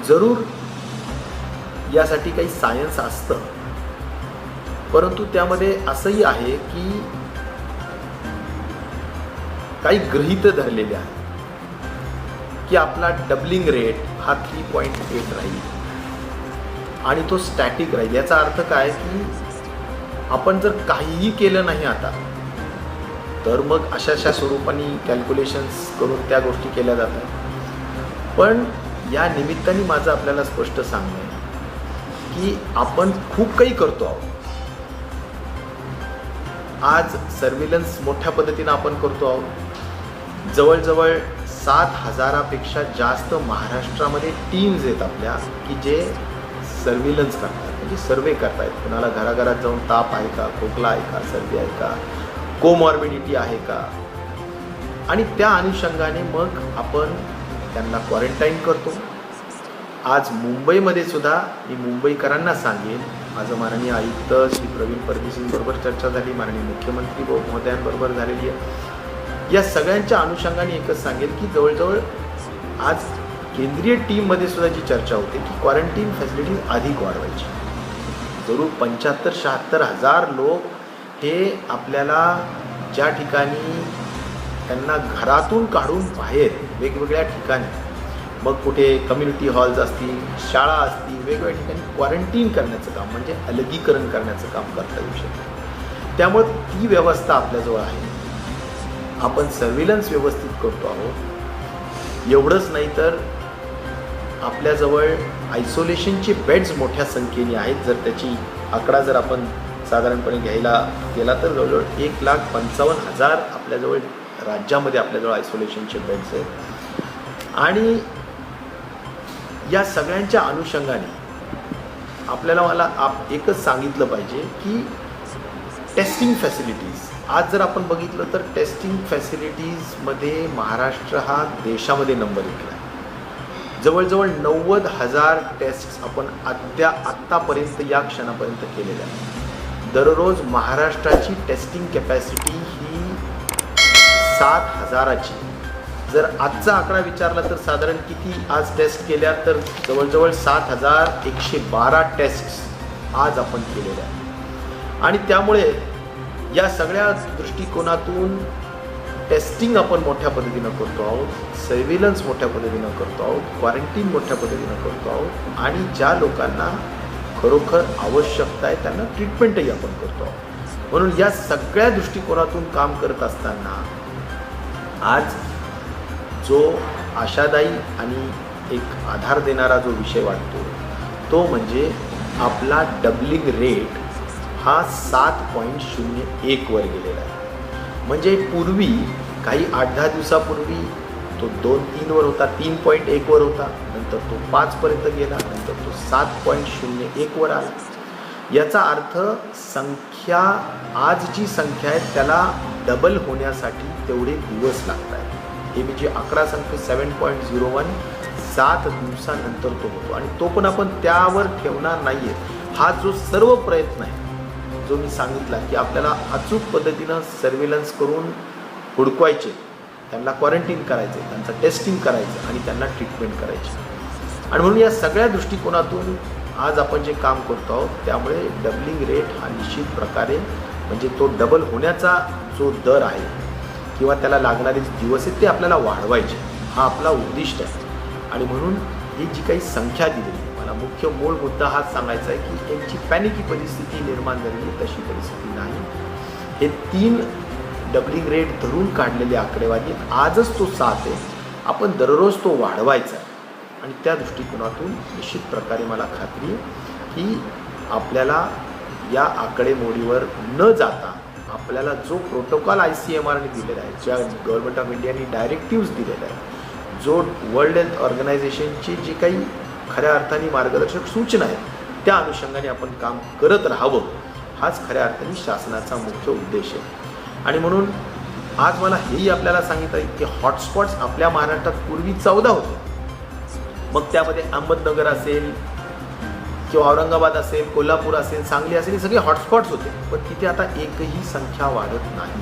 जरूर यासाठी काही सायन्स असतं, परंतु त्यामध्ये असंही आहे की काही गृहीत धरलेले आहे की आपला डबलिंग रेट हा 3.8 राहील आणि तो स्टॅटिक राहील. याचा अर्थ काय की आपण जर काहीही केलं नाही आता तर मग अशा स्वरूपाने कॅल्क्युलेशन्स करून त्या गोष्टी केल्या जातात. पण या निमित्ताने माझं आपल्याला स्पष्ट सांगणं आहे की आपण खूप काही करतो आहोत. आज सर्व्हिलन्स मोठ्या पद्धतीनं आपण करतो आहोत. जवळजवळ 7,000पेक्षा जास्त महाराष्ट्रामध्ये टीम्स आहेत आपल्या की जे सर्व्हिलन्स करतात, म्हणजे सर्वे करतायत. कुणाला घराघरात जाऊन ताप आहे का, खोकला आहे का, सर्दी आहे का, कोमॉर्बिडिटी आहे का, आणि त्या अनुषंगाने मग आपण त्यांना क्वारंटाईन करतो. आज मुंबईमध्ये सुद्धा मी मुंबईकरांना सांगेन, माझं माननीय आयुक्त श्री प्रवीण परदेशींबरोबर चर्चा झाली, माननीय मुख्यमंत्री महोदयांबरोबर झालेली आहे. या सगळ्यांच्या अनुषंगाने एकच सांगेल की जवळजवळ आज केंद्रीय टीममध्ये सुद्धा जी चर्चा होते की क्वारंटीन फॅसिलिटीज अधिक वाढवायची. जरूर 75-76 हजार लोक हे आपल्याला ज्या ठिकाणी त्यांना घरातून काढून बाहेर वेगवेगळ्या ठिकाणी, मग कुठे कम्युनिटी हॉल्स असतील, शाळा असतील, वेगवेगळ्या ठिकाणी क्वारंटीन करण्याचं काम म्हणजे अलगीकरण करण्याचं काम करता येऊ शकतं. त्यामुळे ती व्यवस्था आपल्याजवळ आहे. आपण सर्व्हिलन्स व्यवस्थित करतो आहोत. एवढंच नाही तर आपल्याजवळ आयसोलेशनचे बेड्स मोठ्या संख्येने आहेत. जर त्याची आकडा जर आपण साधारणपणे घ्यायला गेला तर जवळजवळ 1,55,000 आपल्याजवळ राज्यामध्ये आपल्याजवळ आयसोलेशनचे बेड्स आहेत. आणि या सगळ्यांच्या अनुषंगाने मला एकच सांगितलं पाहिजे की टेस्टिंग फॅसिलिटीज, आज जर आपण बघितलं तर टेस्टिंग फॅसिलिटीजमध्ये महाराष्ट्र हा देशामध्ये नंबर 1ला आहे. जवळजवळ 90,000 टेस्ट्स आपण आत्तापर्यंत या क्षणापर्यंत केलेल्या आहेत. दररोज महाराष्ट्राची टेस्टिंग कॅपॅसिटी ही 7,000ची. जर आजचा आकडा विचारला तर साधारण किती आज टेस्ट केल्या तर जवळजवळ 7,112 टेस्ट्स आज आपण केलेल्या आहेत. आणि त्यामुळे या सगळ्या दृष्टिकोनातून टेस्टिंग आपण मोठ्या पद्धतीनं करतो आहोत, सर्व्हिलन्स मोठ्या पद्धतीनं करतो आहोत, क्वारंटीन मोठ्या पद्धतीनं करतो आहोत, आणि ज्या लोकांना खरोखर आवश्यकता आहे त्यांना ट्रीटमेंटही आपण करतो आहोत. म्हणून या सगळ्या दृष्टिकोनातून काम करत असताना आज जो आशादायी आणि एक आधार देणारा जो विषय वाटतो तो म्हणजे आपला डबलिंग रेट हा 7.01 वर गेलेला आहे. म्हणजे पूर्वी काही 8-10 दिवसापूर्वी तो 2-3 वर होता, 3.1 वर होता, नंतर तो 5 पर्यंत गेला, नंतर तो 7.01 वर आला. याचा अर्थ संख्या, आज जी संख्या आहे त्याला डबल होण्यासाठी तेवढे दिवस लागत आहेत. हे मी जे आकडा सांगतो 7.01, 7 दिवसानंतर तो होतो. आणि तो पण आपण त्यावर ठेवणार नाही आहे. हा जो सर्व प्रयत्न आहे जो मी सांगितला की आपल्याला अचूक पद्धतीनं सर्व्हिलन्स करून हुडकवायचे, त्यांना क्वारंटीन करायचे, त्यांचं टेस्टिंग करायचं आणि त्यांना ट्रीटमेंट करायची. आणि म्हणून या सगळ्या दृष्टिकोनातून आज आपण जे काम करतो आहोत त्यामुळे डबलिंग रेट हा निश्चित प्रकारे म्हणजे तो डबल होण्याचा जो दर आहे किंवा त्याला लागणारे दिवस आहेत ते आपल्याला वाढवायचे, हा आपला उद्दिष्ट आहे. आणि म्हणून ही जी काही संख्या दिलेली, मला मुख्य मूळ मुद्दा हाच सांगायचा आहे की यांची पॅनिकी परिस्थिती निर्माण झालेली तशी परिस्थिती नाही. हे 3 डबलिंग रेट धरून काढलेले आकडेवारी, आजच तो 7 आहे, आपण दररोज तो वाढवायचा आहे. आणि त्या दृष्टिकोनातून निश्चित प्रकारे मला खात्री आहे की आपल्याला या आकडेमोडीवर न जाता आपल्याला जो प्रोटोकॉल ICMRने दिलेला आहे, ज्या गव्हर्नमेंट ऑफ इंडियाने डायरेक्टिव्स दिलेल्या आहेत, जो वर्ल्ड हेल्थ ऑर्गनायझेशनची जी काही खऱ्या अर्थाने मार्गदर्शक सूचना आहेत त्या अनुषंगाने आपण काम करत राहावं, हाच खऱ्या अर्थाने शासनाचा मुख्य उद्देश आहे. आणि म्हणून आज मला हेही आपल्याला सांगितलं आहे की हॉटस्पॉट्स आपल्या महाराष्ट्रात पूर्वी 14 होते. मग त्यामध्ये अहमदनगर असेल किंवा औरंगाबाद असेल, कोल्हापूर असेल, सांगली असेल, हे सगळे हॉटस्पॉट्स होते. पण तिथे आता एकही संख्या वाढत नाही.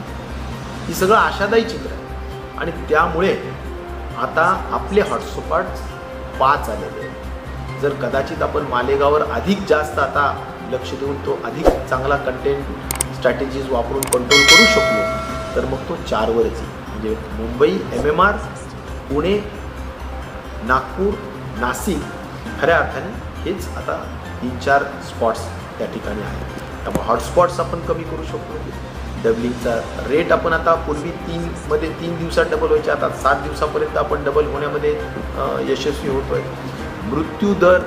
ही सगळं आशादायी चित्र आहे. आणि त्यामुळे आता आपले हॉटस्पॉट्स 5 आलेले आहेत. जर कदाचित आपण मालेगाववर अधिक जास्त आता लक्ष देऊन तो अधिक चांगला कंटेंट स्ट्रॅटेजीज वापरून कंट्रोल करू शकलो तर मग तो 4वरच येईल. म्हणजे मुंबई, MMR, पुणे, नागपूर, नाशिक खऱ्या अर्थाने हेच आता 3-4 स्पॉट्स त्या ठिकाणी आहेत. त्यामुळे हॉटस्पॉट्स आपण कमी करू शकतो. डबलिंगचा रेट आपण आता पूर्वी 3 दिवसात डबल व्हायचे, आता 7 दिवसापर्यंत आपण डबल होण्यामध्ये यशस्वी होतो आहे. मृत्यू दर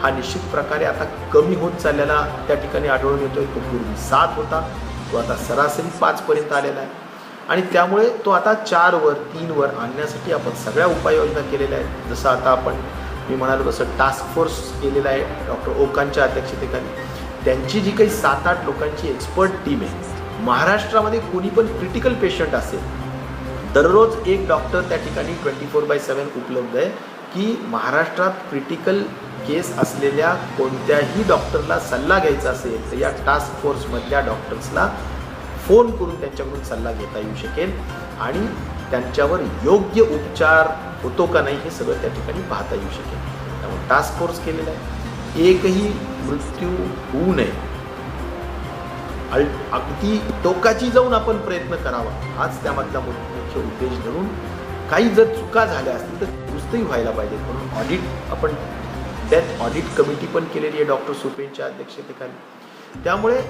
हा निश्चित प्रकारे आता कमी होत चाललेला त्या ठिकाणी आढळून येतो आहे. तो पूर्वी 7 होता, तो आता सरासरी 5पर्यंत आलेला आहे आणि त्यामुळे तो आता 4वर 3वर आणण्यासाठी आपण सगळ्या उपाययोजना केलेल्या आहेत. जसं आता मी म्हणालो तसं टास्क फोर्स केलेला आहे डॉक्टर ओकांच्या अध्यक्षतेखाली. त्यांची जी काही 7-8 लोकांची एक्सपर्ट टीम आहे, महाराष्ट्रामध्ये कोणी पण क्रिटिकल पेशंट असेल, दररोज एक डॉक्टर त्या ठिकाणी 24/7 उपलब्ध आहे की महाराष्ट्रात क्रिटिकल केस असलेल्या कोणत्याही डॉक्टरला सल्ला घ्यायचा असेल तर या टास्क फोर्समधल्या डॉक्टर्सला फोन करून त्यांच्याकडून सल्ला घेता येऊ शकेल आणि त्यांच्यावर योग्य उपचार होतो का नाही हे सगळं त्या ठिकाणी पाहता येऊ शकेल. त्यामुळे टास्क फोर्स केलेला आहे. एकही मृत्यू होऊ नये, अगदी टोकाची जाऊन आपण प्रयत्न करावा हाच त्यामधला मुख्य उद्देश धरून काही जर चुका झाल्या असतील तर दुरुस्तही व्हायला पाहिजे. म्हणून ऑडिट आपण डेथ ऑडिट कमिटी पण केलेली आहे डॉक्टर सुपेंच्या अध्यक्षतेखाली. त्यामुळे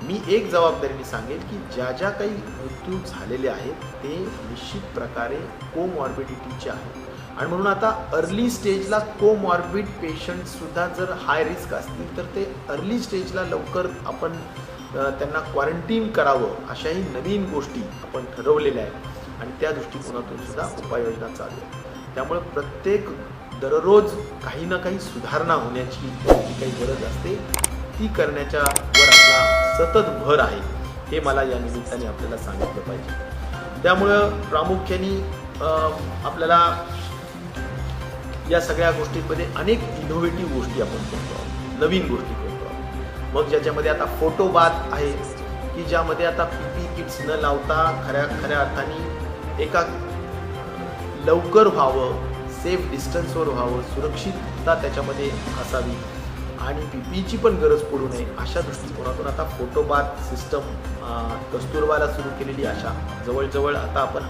मी एक जबाबदारीने सांगेल की ज्या काही मृत्यू झालेले आहेत ते निश्चित प्रकारे कोमॉर्बिडिटीचे आहेत आणि म्हणून आता अर्ली स्टेजला कोमॉर्बिड पेशंटसुद्धा जर हाय रिस्क असतील तर ते अर्ली स्टेजला लवकर आपण त्यांना क्वारंटीन करावं अशाही नवीन गोष्टी आपण ठरवलेल्या आहेत आणि त्या दृष्टिकोनातून सुद्धा उपाययोजना चालू आहे. त्यामुळे प्रत्येक दररोज काही ना काही सुधारणा होण्याची जी काही गरज असते ती करण्याच्या वर आपला सतत भर आहे हे मला या निमित्ताने आपल्याला सांगितलं पाहिजे. त्यामुळं प्रामुख्याने आपल्याला या सगळ्या गोष्टींमध्ये अनेक इनोव्हेटिव्ह गोष्टी आपण करतो आहोत, नवीन गोष्टी करतो आहोत. मग ज्याच्यामध्ये आता फोटो बाथ आहे की ज्यामध्ये आता PPE किट्स न लावता खऱ्या अर्थाने एका लवकर व्हावं, सेफ डिस्टन्सवर व्हावं, सुरक्षितता त्याच्यामध्ये असावी आणि PPEची पण गरज पडू नये अशा दृष्टिकोनातून आता फोटो बाथ सिस्टम कस्तुरबाला सुरू केलेली. अशा जवळजवळ आता आपण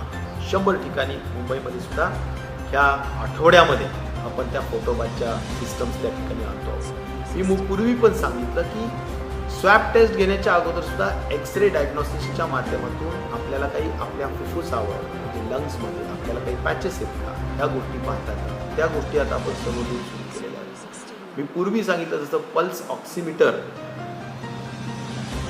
100 ठिकाणी मुंबईमध्ये सुद्धा ह्या आठवड्यामध्ये आपण त्या फोटो बाथच्या सिस्टम्स त्या ठिकाणी आणतो आहोत. मी पूर्वी पण सांगितलं की स्वॅब टेस्ट घेण्याच्या अगोदर सुद्धा एक्सरे डायग्नोसिसच्या माध्यमातून आपल्याला काही आपल्या फुफ्फुसावर म्हणजे लंग्समध्ये आपल्याला काही पॅचेस आहेत का ह्या गोष्टी पाहतात. त्या गोष्टी आता आपण सर्व सुरू केलेल्या आहेत. मी पूर्वी सांगितलं जसं पल्स ऑक्सिमीटर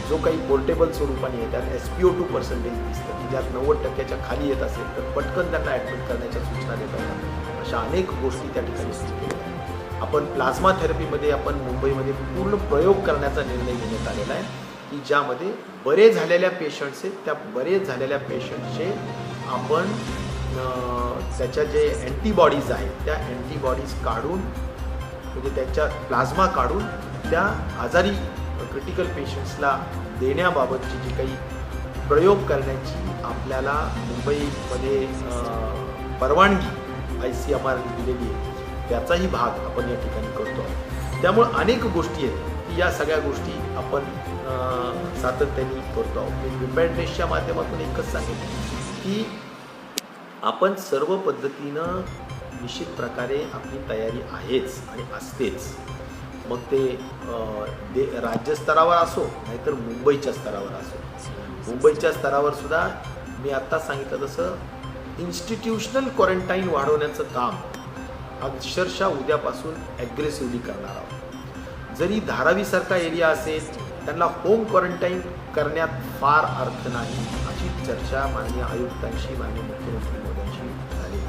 जो काही पोर्टेबल स्वरूपाने आहे त्यात SpO2% दिसतं की ज्यात 90% खाली येत असेल तर पटकन त्यांना ॲडमिट करण्याच्या सूचना देतात. अशा अनेक गोष्टी त्या ठिकाणी सुरू केल्या आहेत. आपण प्लाझ्मा थेरपीमध्ये आपण मुंबईमध्ये पूर्ण प्रयोग करण्याचा निर्णय घेण्यात आलेला आहे की ज्यामध्ये बरे झालेल्या पेशंट्स आहेत त्या बरे झालेल्या पेशंटचे आपण त्याच्या जे अँटीबॉडीज आहेत त्या अँटीबॉडीज काढून म्हणजे त्याच्या प्लाझ्मा काढून त्या आजारी क्रिटिकल पेशंट्सला देण्याबाबतची जी काही प्रयोग करण्याची आपल्याला मुंबईमध्ये परवानगी ICMR दिलेली आहे त्याचाही भाग आपण या ठिकाणी करतो. त्यामुळे अनेक गोष्टी आहेत की या सगळ्या गोष्टी आपण सातत्याने करतो आहोत. मी प्रिपेअर्डनेसच्या माध्यमातून एकच सांगेन की आपण सर्व पद्धतीनं निश्चित प्रकारे आपली तयारी आहेच आणि असतेच. मग ते राज्यस्तरावर असो नाहीतर मुंबईच्या स्तरावर असो. मुंबईच्या स्तरावर सुद्धा मी आत्ता सांगितलं तसं इन्स्टिट्यूशनल क्वारंटाईन वाढवण्याचं काम अक्षरशः उद्यापासून ॲग्रेसिव्हली करणार आहोत. जरी धारावीसारखा एरिया असेल त्यांना होम क्वारंटाईन करण्यात फार अर्थ नाही अशी चर्चा माननीय आयुक्तांशी माननीय मुख्यमंत्री मोदयांशी झाली.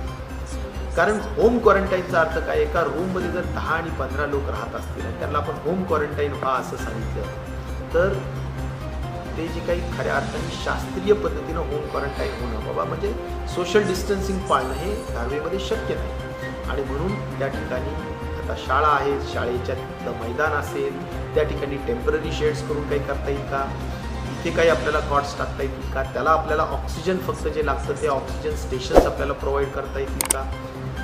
कारण होम क्वारंटाईनचा अर्थ काय, एका रूममध्ये जर 10 आणि 15 लोक राहत असतील आणि त्यांना आपण होम क्वारंटाईन व्हा असं सांगितलं तर ते जे काही खऱ्या अर्थाने शास्त्रीय पद्धतीनं होम क्वारंटाईन होणं बाबा म्हणजे सोशल डिस्टन्सिंग पाळणं हे धारावीमध्ये शक्य नाही. आणि म्हणून त्या ठिकाणी आता शाळा आहेत, शाळेच्या तिथलं मैदान असेल त्या ठिकाणी टेम्पररी शेड्स करून काही करता येईल का, इथे काही आपल्याला कॉट्स टाकता येतील का, त्याला आपल्याला ऑक्सिजन फक्त जे लागतं ते ऑक्सिजन स्टेशन्स आपल्याला प्रोव्हाइड करता येतील का,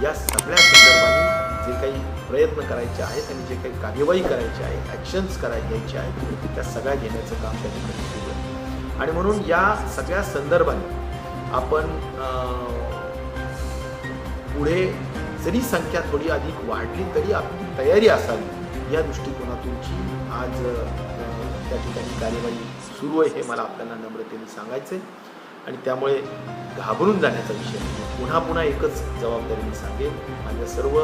या सगळ्या संदर्भाने जे काही प्रयत्न करायचे आहेत आणि जे काही कार्यवाही करायची आहे, ॲक्शन्स घ्यायचे आहेत, त्या सगळ्या घेण्याचं काम त्या ठिकाणी सुरू आहे. आणि म्हणून या सगळ्या संदर्भाने आपण पुढे जरी संख्या थोडी अधिक वाढली तरी आपली तयारी असावी या दृष्टिकोनातूनची आज त्या ठिकाणी कार्यवाही सुरू आहे, हे मला आपल्याला नम्रतेने सांगायचं आहे. आणि त्यामुळे घाबरून जाण्याचा विषय नाही. पुन्हा पुन्हा एकच जबाबदारी मी सांगेन, माझ्या सर्व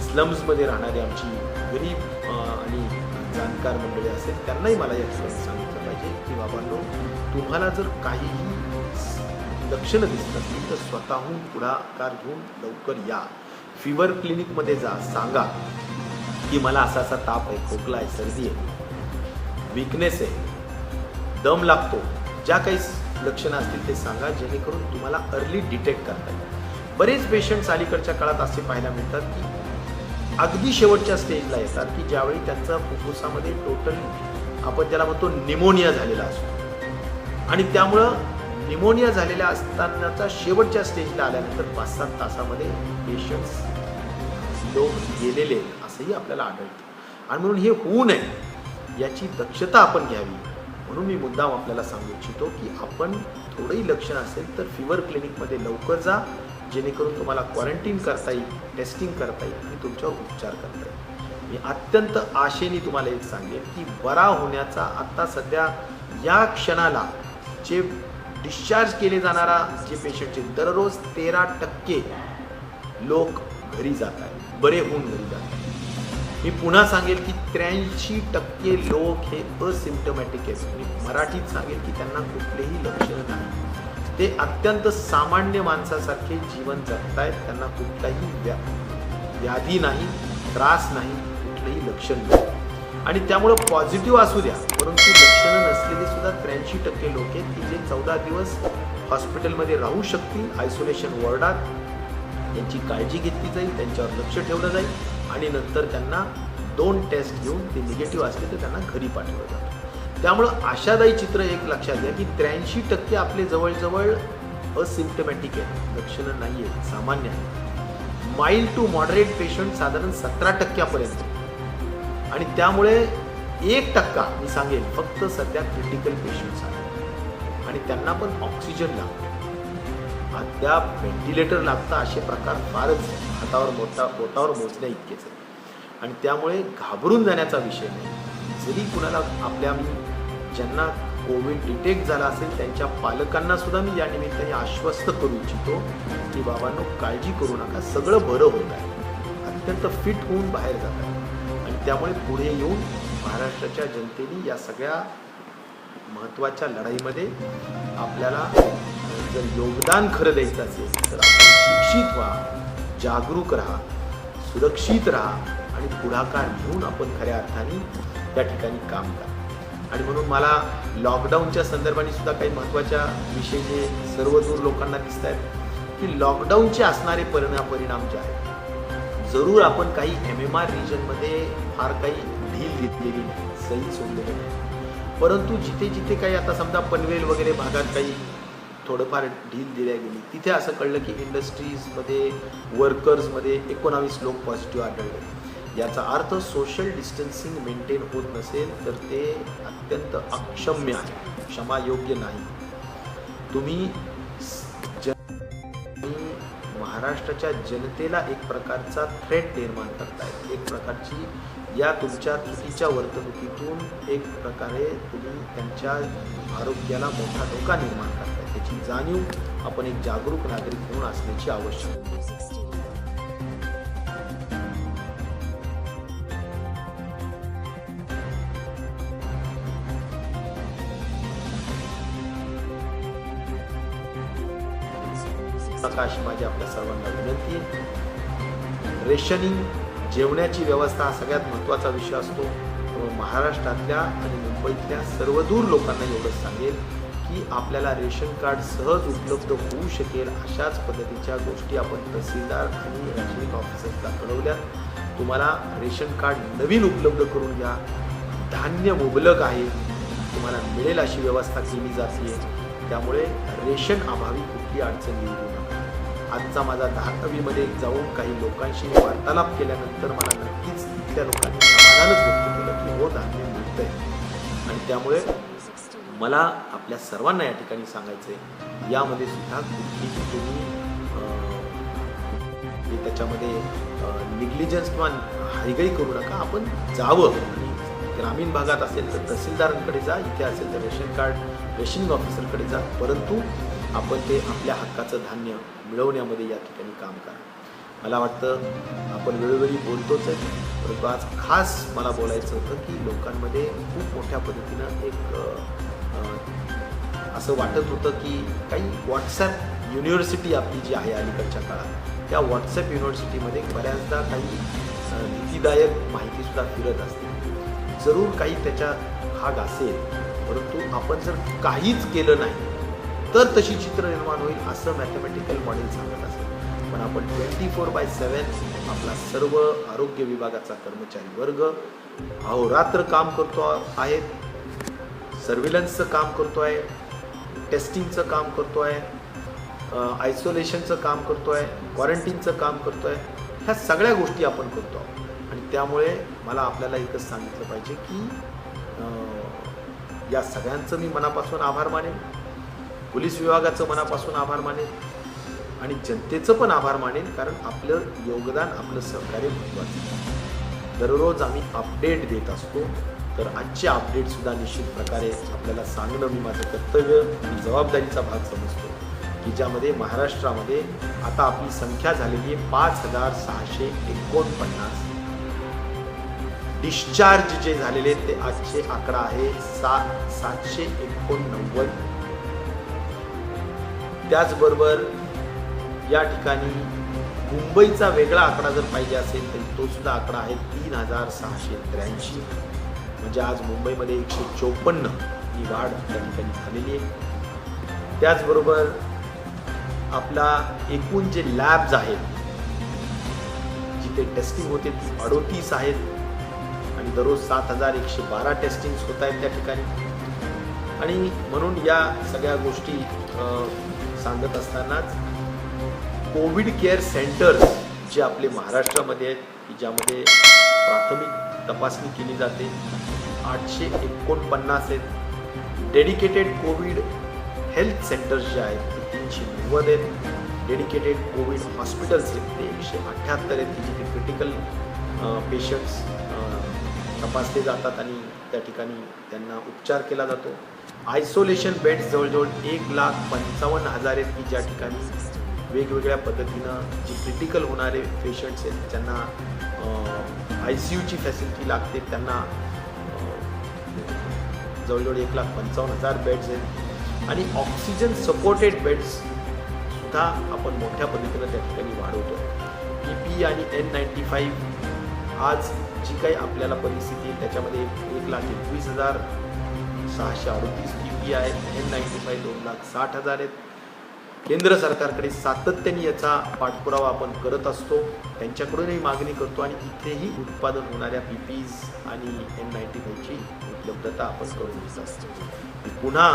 स्लम्समध्ये राहणारी आमची गरीब आणि जाणकार मंडळी असेल त्यांनाही मला या ठिकाणी सांगितलं पाहिजे की बाबांनो, तुम्हाला जर काहीही लक्षणं दिसत असतील तर स्वतःहून पुढाकार घेऊन लवकर या. फिवर क्लिनिकमध्ये जा, सांगा की मला असा असा ताप आहे, खोकला आहे, सर्दी आहे, विकनेस आहे, दम लागतो, ज्या काही लक्षणं असतील ते सांगा, जेणेकरून तुम्हाला अर्ली डिटेक्ट करता येईल. बरेच पेशंट्स अलीकडच्या काळात असे पाहायला मिळतात की अगदी शेवटच्या स्टेजला येतात की ज्यावेळी त्यांचा फुफ्फुसामध्ये टोटली आपण ज्याला म्हणतो निमोनिया झालेला असतो आणि त्यामुळं निमोनिया झालेल्या असतानाचा शेवटच्या स्टेजला आल्यानंतर 5-7 तासामध्ये पेशंट्स लोक गेलेले आहेत असंही आपल्याला आढळतं. आणि म्हणून हे होऊ नये याची दक्षता आपण घ्यावी. म्हणून मी मुद्दाम आपल्याला सांगू इच्छितो की आपण थोडंही लक्षण असेल तर फिवर क्लिनिकमध्ये लवकर जा, जेणेकरून तुम्हाला क्वारंटीन करता येईल, टेस्टिंग करता येईल आणि तुमच्यावर उपचार करता येईल. मी अत्यंत आशेने तुम्हाला एक सांगेन की बरा होण्याचा आत्ता सध्या या क्षणाला जे डिस्चार्ज केले जाणारा जे पेशंटचे दररोज 13% लोक घरी जात आहेत, बरे होऊन घरी जात आहेत. मी पुन्हा सांगेल की 83% लोक हे असिम्प्टोमॅटिक आहेत. मी मराठीत सांगेल की त्यांना कुठलेही लक्षण नाही, ते अत्यंत सामान्य माणसासारखे जीवन जगत आहेत, त्यांना कुठलाही व्याधी नाही, त्रास नाही, कुठलंही लक्षण नाही. आणि त्यामुळं पॉझिटिव्ह असू द्या, परंतु लक्षणं नसलेले सुद्धा 83% लोक आहेत की जे 14 दिवस हॉस्पिटलमध्ये राहू शकतील, आयसोलेशन वॉर्डात. त्यांची काळजी घेतली जाईल, त्यांच्यावर लक्ष ठेवलं जाईल आणि नंतर त्यांना 2 टेस्ट घेऊन ते निगेटिव्ह असले तर त्यांना घरी पाठवलं जातं. त्यामुळं आशादायी चित्र एक लक्षात घ्या की 83% आपले जवळजवळ असिम्प्टमॅटिक आहेत, लक्षणं नाही आहेत, सामान्य आहेत. माइल्ड टू मॉडरेट पेशंट साधारण 17% आणि त्यामुळे 1% मी सांगेन फक्त सध्या क्रिटिकल पेशंट्स आहेत आणि त्यांना पण ऑक्सिजन लागतो, अद्याप व्हेंटिलेटर लागतं. असे प्रकार फारच बोटावर मोजण्या इतकेच आहेत. आणि त्यामुळे घाबरून जाण्याचा विषय नाही. जरी कुणाला आपल्या ज्यांना कोविड डिटेक्ट झाला असेल त्यांच्या पालकांना सुद्धा मी या निमित्ताने आश्वस्त करू इच्छितो की बाबांनो, काळजी करू नका, सगळं बरं होत आहे, अत्यंत फिट होऊन बाहेर जात आहे. आणि त्यामुळे पुढे येऊन महाराष्ट्राच्या जनतेने या सगळ्या महत्त्वाच्या लढाईमध्ये आपल्याला जर योगदान खरं द्यायचं असेल तर आपण शिक्षित व्हा, जागरूक राहा, सुरक्षित राहा आणि पुढाकार घेऊन आपण खऱ्या अर्थाने त्या ठिकाणी काम करा. आणि म्हणून मला लॉकडाऊनच्या संदर्भाने सुद्धा काही महत्त्वाच्या विषय जे सर्वदूर लोकांना दिसत आहेत की लॉकडाऊनचे असणारे परिणाम जे आहेत, जरूर आपण काही MMR रिजनमध्ये फार काही ढील घेतलेली नाही, सही सोडलेली नाही, परंतु जिथे जिथे काही आता समजा पनवेल वगैरे भागात काही थोडंफार ढील दिल्या गेली, तिथे असं कळलं की इंडस्ट्रीजमध्ये, वर्कर्समध्ये 19 लोक पॉझिटिव्ह आढळले. याचा अर्थ सोशल डिस्टन्सिंग मेंटेन होत नसेल तर ते अत्यंत अक्षम्य आहे, क्षमायोग्य नाही. तुम्ही महाराष्ट्राच्या जनतेला एक प्रकारचा थ्रेट निर्माण करताय, एक प्रकारची या तुमच्या चुकीच्या वर्तणुकीतून एक प्रकारे तुम्ही त्यांच्या आरोग्याला मोठा धोका निर्माण करताय. त्याची जाणीव आपण एक जागरूक नागरिक म्हणून असण्याची आवश्यकता आहे. अशी माझी आपल्या सर्वांना विनंती आहे. रेशनिंग, जेवणाची व्यवस्था हा सगळ्यात महत्त्वाचा विषय असतो. महाराष्ट्रातल्या आणि मुंबईतल्या सर्वदूर लोकांना एवढंच सांगेल की आपल्याला रेशन कार्ड सहज उपलब्ध होऊ शकेल अशाच पद्धतीच्या गोष्टी आपण तहसीलदार आणि रेशनिंग ऑफिसर्सला कळवल्यात. तुम्हाला रेशन कार्ड नवीन उपलब्ध करून घ्या. धान्य मुबलक आहे, तुम्हाला मिळेल अशी व्यवस्था केली जाते. त्यामुळे रेशन अभावी कुठली अडचण येऊ नका. आजचा माझा 10वीमध्ये जाऊन काही लोकांशी वार्तालाप केल्यानंतर मला नक्कीच त्या लोकांनी समाधानच व्यक्त केलं की हो धान्य मिळतंय. आणि त्यामुळे मला आपल्या सर्वांना या ठिकाणी सांगायचं आहे, यामध्ये सुद्धा कुठलीही तुम्ही त्याच्यामध्ये निग्लिजन्स किंवा हयगई करू नका. आपण जावं आणि ग्रामीण भागात असेल तर तहसीलदारांकडे जा, इथे असेल तर रेशनिंग ऑफिसरकडे जा, परंतु आपण ते आपल्या हक्काचं धान्य मिळवण्यामध्ये या ठिकाणी काम करा. मला वाटतं आपण वेळोवेळी बोलतोच आहे, परंतु आज खास मला बोलायचं होतं की लोकांमध्ये खूप मोठ्या पद्धतीनं एक असं वाटत होतं की काही व्हॉट्सॲप युनिव्हर्सिटी आपली जी आहे अलीकडच्या काळात, त्या व्हॉट्सॲप युनिव्हर्सिटीमध्ये बऱ्याचदा काही भीतीदायक माहितीसुद्धा फिरत असते. जरूर काही त्याच्या भाग असेल, परंतु आपण जर काहीच केलं नाही तर तशी चित्र निर्माण होईल असं मॅथमॅटिकल मॉडेल सांगत असेल. पण आपण 24/7 आपला सर्व आरोग्य विभागाचा कर्मचारी वर्ग अहोरात्र काम करतो आहे, सर्व्हिलन्सचं काम करतो आहे, टेस्टिंगचं काम करतो आहे, आयसोलेशनचं काम करतो आहे, क्वारंटीनचं काम करतो आहे. ह्या सगळ्या गोष्टी आपण करतो आहोत. आणि त्यामुळे मला आपल्याला एकच सांगितलं पाहिजे की या सगळ्यांचं मी मनापासून आभार मानेन, पोलीस विभागाचं मनापासून आभार मानेन आणि जनतेचं पण आभार मानेन, कारण आपलं योगदान, आपलं सहकार्य महत्त्वाचं आहे. दररोज आम्ही अपडेट देत असतो, तर आजचे अपडेटसुद्धा निश्चित प्रकारे आपल्याला सांगणं मी माझं कर्तव्य आणि जबाबदारीचा भाग समजतो की ज्यामध्ये महाराष्ट्रामध्ये आता आपली संख्या झालेली आहे 5,649. डिस्चार्ज जे झालेले ते आजचे आकडा आहे 789. त्याचबरोबर या ठिकाणी मुंबईचा वेगळा आकडा जर पाहिजे असेल तर तो सुद्धा आकडा आहे 3,683. म्हणजे आज मुंबईमध्ये 154 ही वाढ त्या ठिकाणी झालेली आहे. त्याचबरोबर आपला एकूण जे लॅब्स आहेत जिथे टेस्टिंग होते ती 38 आहेत आणि दररोज 7,112 टेस्टिंग्स होत आहेत त्या ठिकाणी. आणि म्हणून या सगळ्या गोष्टी सांगत असतानाच कोविड केअर सेंटर्स जे आपले महाराष्ट्रामध्ये आहेत की ज्यामध्ये प्राथमिक तपासणी केली जाते 849 आहेत. डेडिकेटेड कोविड हेल्थ सेंटर्स जे आहेत ते 390 आहेत. डेडिकेटेड कोविड हॉस्पिटल्स आहेत ते 178 आहेत की जिथे क्रिटिकल पेशंट्स तपासले जातात आणि त्या ठिकाणी त्यांना उपचार केला जातो. आयसोलेशन बेड्स जवळजवळ 1,55,000 आहेत की ज्या ठिकाणी वेगवेगळ्या पद्धतीनं जे क्रिटिकल होणारे पेशंट्स आहेत ज्यांना ICUची फॅसिलिटी लागते त्यांना जवळजवळ 1,55,000 बेड्स आहेत. आणि ऑक्सिजन सपोर्टेड बेड्स सुद्धा आपण मोठ्या पद्धतीनं त्या ठिकाणी वाढवतो. PP आणि N95 आज जी काही आपल्याला परिस्थिती आहे त्याच्यामध्ये 1,21,638 PP आहेत. N95 2,60,000 आहेत. केंद्र सरकारकडे सातत्याने याचा पाठपुरावा आपण करत असतो, त्यांच्याकडूनही मागणी करतो आणि इथेही उत्पादन होणाऱ्या PPEs आणि N95ची उपलब्धता आपण करून देत असतो. पुन्हा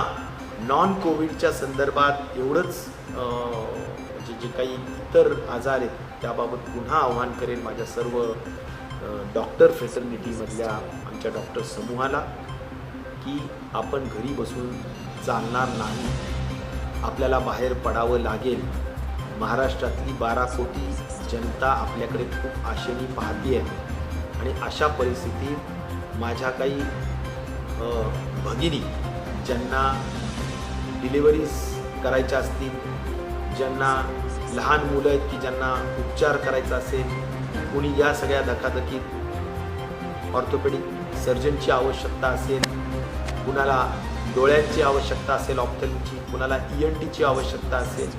नॉन कोविडच्या संदर्भात एवढंच म्हणजे जे काही इतर आजार आहेत त्याबाबत पुन्हा आव्हान करेन माझ्या सर्व डॉक्टर फ्रेटर्निटीमधल्या आमच्या डॉक्टर समूहाला की आपण घरी बसून चालणार नाही, आपल्याला बाहेर पडावं लागेल. महाराष्ट्रातली 12 कोटी जनता आपल्याकडे खूप आशेने पाहते आहे आणि अशा परिस्थितीत माझ्या काही भगिनी ज्यांना डिलिव्हरीज करायच्या असतील, ज्यांना लहान मुलं आहेत की ज्यांना उपचार करायचा असेल, कोणी या सगळ्या धकाधकीत ऑर्थोपेडिक सर्जनची आवश्यकता असेल, कुणाला डोळ्यांची आवश्यकता असेल ऑप्थॅल्मची, कुणाला ENTची आवश्यकता असेल,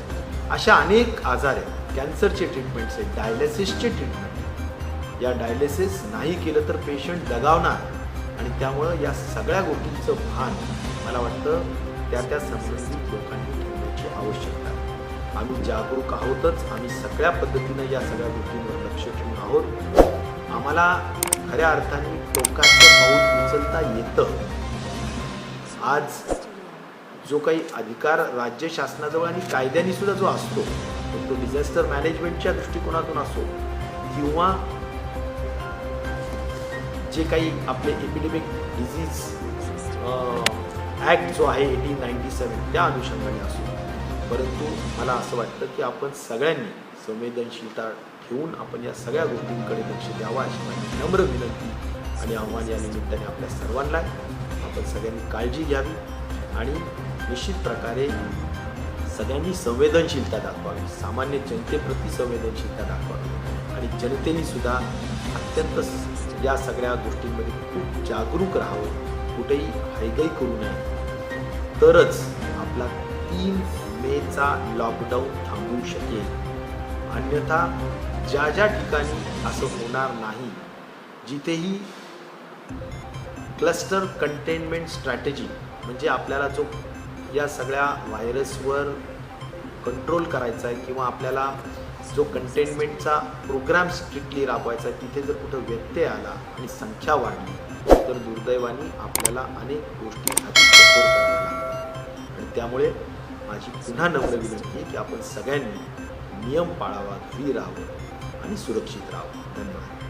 अशा अनेक आजार आहेत. कॅन्सरचे ट्रीटमेंट्स आहेत, डायलिसिसचे ट्रीटमेंट. या डायलिसिस नाही केलं तर पेशंट दगावणार आणि त्यामुळं या सगळ्या गोष्टींचं भान मला वाटतं त्या संबंधित लोकांनी ठेवण्याची आवश्यकता आहे. आम्ही जागरूक आहोतच, आम्ही सगळ्या पद्धतीनं या सगळ्या गोष्टींवर लक्ष ठेवून आहोत. आम्हाला खऱ्या अर्थाने टोकाचं पाऊल उचलता येतं. आज जो काही अधिकार राज्य शासनाजवळ आणि कायद्याने सुद्धा जो असतो तो तो डिझास्टर मॅनेजमेंटच्या दृष्टिकोनातून असो किंवा जे काही आपले एपिडेमिक डिझीज ॲक्ट जो आहे 1897 त्या अनुषंगाने असो, परंतु मला असं वाटतं की आपण सगळ्यांनी संवेदनशीलता ठेवून आपण या सगळ्या गोष्टींकडे लक्ष द्यावं अशी माझी नम्र विनंती आणि आव्हान या निमित्ताने आपल्या सर्वांना आहे. आपण सगळ्यांनी काळजी घ्यावी आणि निश्चित प्रकारे सगळ्यांनी संवेदनशीलता दाखवावी, सामान्य जनतेप्रती संवेदनशीलता दाखवावी आणि जनतेने सुद्धा अत्यंत या सगळ्या गोष्टींमध्ये खूप जागरूक राहावं, कुठेही हायगाई करू नये, तरच आपला 3 मेचा लॉकडाऊन थांबवू शकेल. अन्यथा ज्या ज्या ठिकाणी असं होणार नाही, जिथेही क्लस्टर कंटेनमेंट स्ट्रॅटेजी म्हणजे आपल्याला जो या सगळ्या व्हायरसवर कंट्रोल करायचा आहे किंवा आपल्याला जो कंटेनमेंटचा प्रोग्राम स्ट्रिक्टली राबवायचा आहे, तिथे जर कुठं व्यत्यय आला आणि संख्या वाढली तर दुर्दैवाने आपल्याला अनेक गोष्टी अधिक कठोर कराव्या लागतात. आणि त्यामुळे माझी पुन्हा नम्र विनंती आहे की आपण सगळ्यांनी नियम पाळावा, घरी राहावं आणि सुरक्षित राहावं. धन्यवाद.